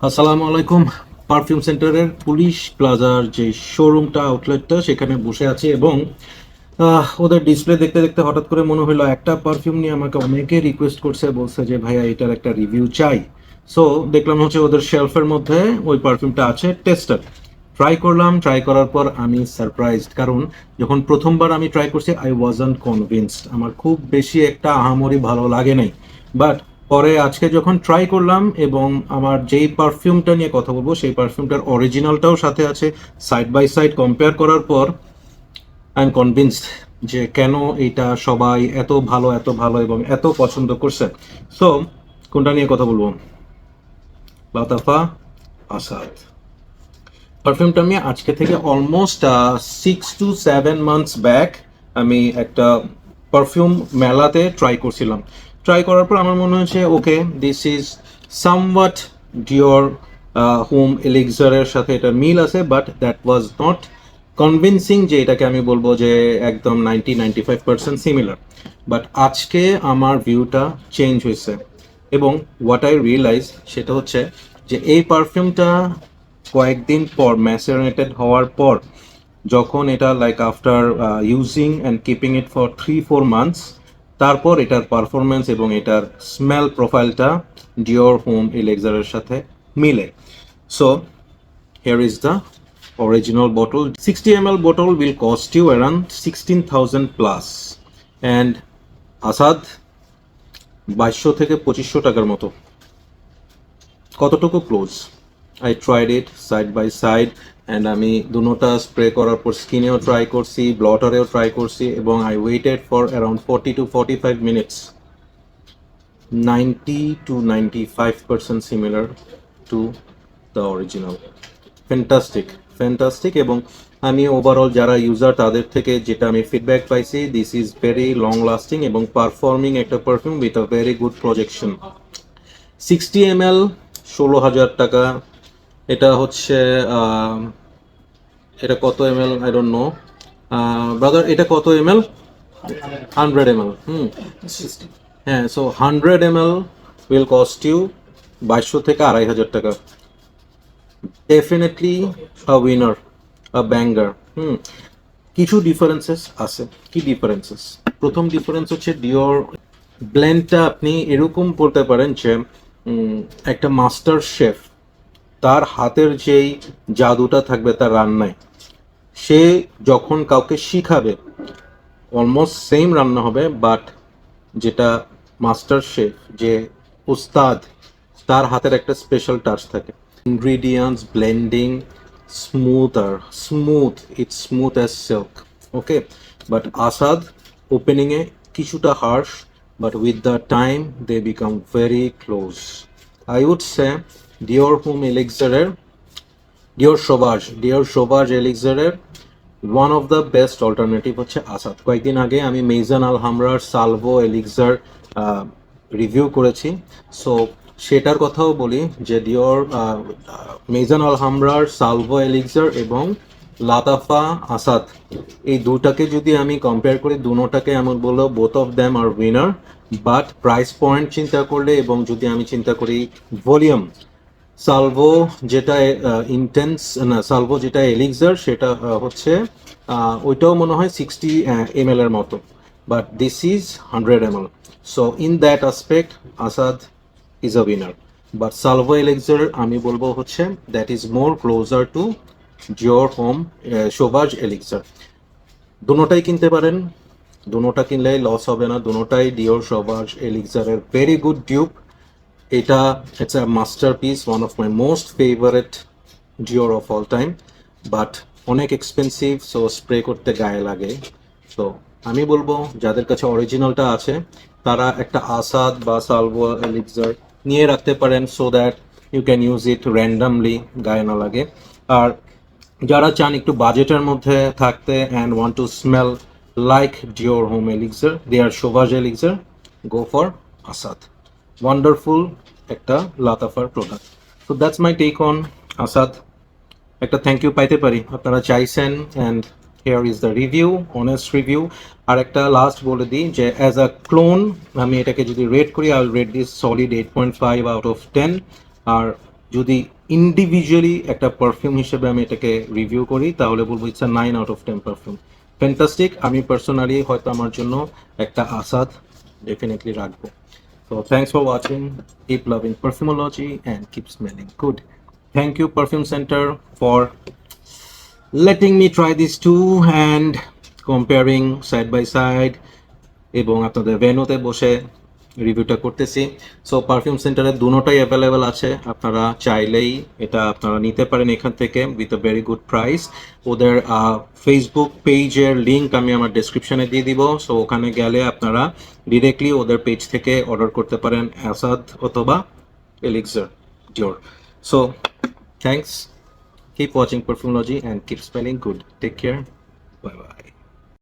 আসসালামু আলাইকুম। পারফিউম সেন্টারের পুলিশ প্লাজার যে শোরুমটা আউটলেটটা সেখানে বসে আছি এবং ওদের ডিসপ্লে দেখতে দেখতে হঠাৎ করে মনে হলো একটা পারফিউম নিয়ে আমাকে অনেকে রিকোয়েস্ট করছে, বলছে যে ভাইয়া এটার একটা রিভিউ চাই। সো দেখলাম হচ্ছে ওদের শেলফের মধ্যে ওই পারফিউমটা আছে, টেস্টার। ট্রাই করলাম, ট্রাই করার পর আমি সারপ্রাইজড, কারণ যখন প্রথমবার আমি ট্রাই করছি আই ওয়াজন্ট কনভিন্সড, আমার খুব বেশি একটা আহামরি ভালো লাগে নাই। বাট পরে আজকে যখন ট্রাই করলাম এবং আমার যেই পারফিউমটা নিয়ে কথা বলবো সেই পারফিউমটার অরিজিনালটাও সাথে আছে, সাইড বাই সাইড কম্পেয়ার করার পর আই এম কনভিন্সড যে কেন এটা সবাই এত ভালো এবং এত পছন্দ করছে। সো কোনটা নিয়ে কথা বলবো? লাতাফা আসাদ। পারফিউমটা আমি আজকে থেকে অলমোস্ট 6 to 7 months ব্যাক আমি একটা পারফিউম মেলাতে ট্রাই করছিলাম। ট্রাই করার পর আমার মনে হয়েছে ওকে, দিস ইজ সামওয়াট ডিওর হোম এলিক্সারের সাথে এটা মিল আছে, but that was not convincing যে এটাকে আমি বলবো যে একদম 90-95% সিমিলার। বাট আজকে আমার ভিউটা চেঞ্জ হয়েছে এবং হোয়াট আই রিয়েলাইজ সেটা হচ্ছে যে এই পারফিউমটা কয়েকদিন পর ম্যাসেরেটেড হওয়ার পর, যখন এটা like after using and keeping it for 3-4 months, তারপর এটার পারফরমেন্স এবং এটার স্মেল প্রোফাইলটা ডিওর হোম এলেক্সারের সাথে মিলে। So here is the original bottle. 60 ml bottle will cost you around 16,000 plus, and আসাদ 2200 থেকে 2500 টাকার মতো। কতটুকু close? I tried it side by side, and আমি দুটোটা স্প্রে করার পর স্কিনেও ট্রাই করছি, ব্লটারেও ট্রাই করছি এবং I waited for around 40 to 45 minutes. 90 to 95% similar to the original. Fantastic, fantastic. এবং আমি ওভারঅল যারা ইউজার তাদের থেকে যেটা আমি ফিডব্যাক পাইছি, this is very long lasting এবং পারফর্মিং একটা perfume with a very good projection. 60 ml 16,000 টাকা। এটা হচ্ছে এটা কত ml I don't know. Brother এটা কত ml? 100 ml। হ্যাঁ, so 100 ml will cost you 2200 থেকে 2500 টাকা। Definitely a winner, a banger. কিছু ডিফারেন্সেস আছে। কি ডিফারেন্সেস? প্রথম ডিফারেন্স হচ্ছে ডিওর ব্লেন্ডটা আপনি এরকম বলতে পারেন যে একটা মাস্টার শেফ, তার হাতের যেই জাদুটা থাকবে তার রান্নায়, সে যখন কাউকে শিখাবে অলমোস্ট সেম রান্না হবে, বাট যেটা মাস্টার শেফ, যে উস্তাদ, তার হাতের একটা স্পেশাল টাচ থাকে। Ingredients blending smooth, it's smooth as silk. Okay, but Asad ওপেনিংয়ে কিছুটা harsh, but with the time they become very close. I would say Dior Homme Elixir, Dior Sauvage Elixir one of the best alternative হচ্ছে আসাদ। কয়েকদিন আগে আমি মেইজান আলহামরার Salvo elixir review করেছি, so সেটার কথাও বলি যে ডিওর মেইজান আলহামরার সালভো এলিক্সার এবং লাতাফা আসাদ, এই দুটাকে যদি আমি কম্পেয়ার করি, দুটোটাকে আমি বলবো both of them are winner. But price point চিন্তা করলে এবং যদি আমি চিন্তা করি ভলিউম, সালভো যেটা ইন্টেন্স না, সালভো যেটা এলিক্সার সেটা হচ্ছে ওইটাও মনে হয় 60 ml এর মতো, but this is 100 ml। So in that aspect Asad is a winner, but Salvo elixir আমি বলবো হচ্ছে that is more closer to Dior homme Sauvage elixir. দুটোটাই কিনতে পারেন, দুটোটা কিনলে লস হবে না, দুটোটাই ডিওর সোভাজ এলিক্সারের ভেরি গুড ডিউপ। এটা it's a masterpiece, one of my most favourite Dior of all time, but অনেক এক্সপেন্সিভ, সো স্প্রে করতে গায়ে লাগে। সো আমি বলবো যাদের কাছে অরিজিনালটা আছে তারা একটা আসাদ বা সালভো এলিক্সার নিয়ে রাখতে পারেন, so that you can use it randomly, গায়ে না লাগে। আর যারা চান একটু বাজেটের মধ্যে থাকতে and want to smell like Dior homme elixir, there Sauvage elixir, go for Asad. Wonderful একটা লাতাফার product. So that's my take on Asad. একটা থ্যাংক ইউ পাইতে পারি, আপনারা চাইছেন, and here is the review, honest review. আর একটা last বলে দিই যে অ্যাজ আ ক্লোন আমি এটাকে যদি রেট করি, I will rate this solid 8.5 out of 10। আর যদি ইন্ডিভিজুয়ালি একটা পারফিউম হিসেবে আমি এটাকে রিভিউ করি তাহলে বলবো it's 9 out of 10 perfume, fantastic. আমি পার্সোনালি হয়তো আমার জন্য একটা আসাদ ডেফিনেটলি রাখবো। So thanks for watching. Keep loving perfumology and keep smelling good. Thank you Perfume Center for letting me try these two and comparing side by side এবং আপনাদের ভেন্যুতে বসে রিভিউটা করতেছি। সো পারফিউম সেন্টারে দুটোটাই অ্যাভেলেবেল আছে, আপনারা চাইলেই এটা আপনারা নিতে পারেন এখান থেকে with a very good price. ওদের ফেসবুক পেজের লিঙ্ক আমি আমার ডেসক্রিপশনে দিয়ে দিব, সো ওখানে গেলে আপনারা ডিরেক্টলি ওদের পেজ থেকে অর্ডার করতে পারেন আসাদ অথবা elixir Dior. So thanks, keep watching Perfumology and keep smelling good. Take care. Bye bye.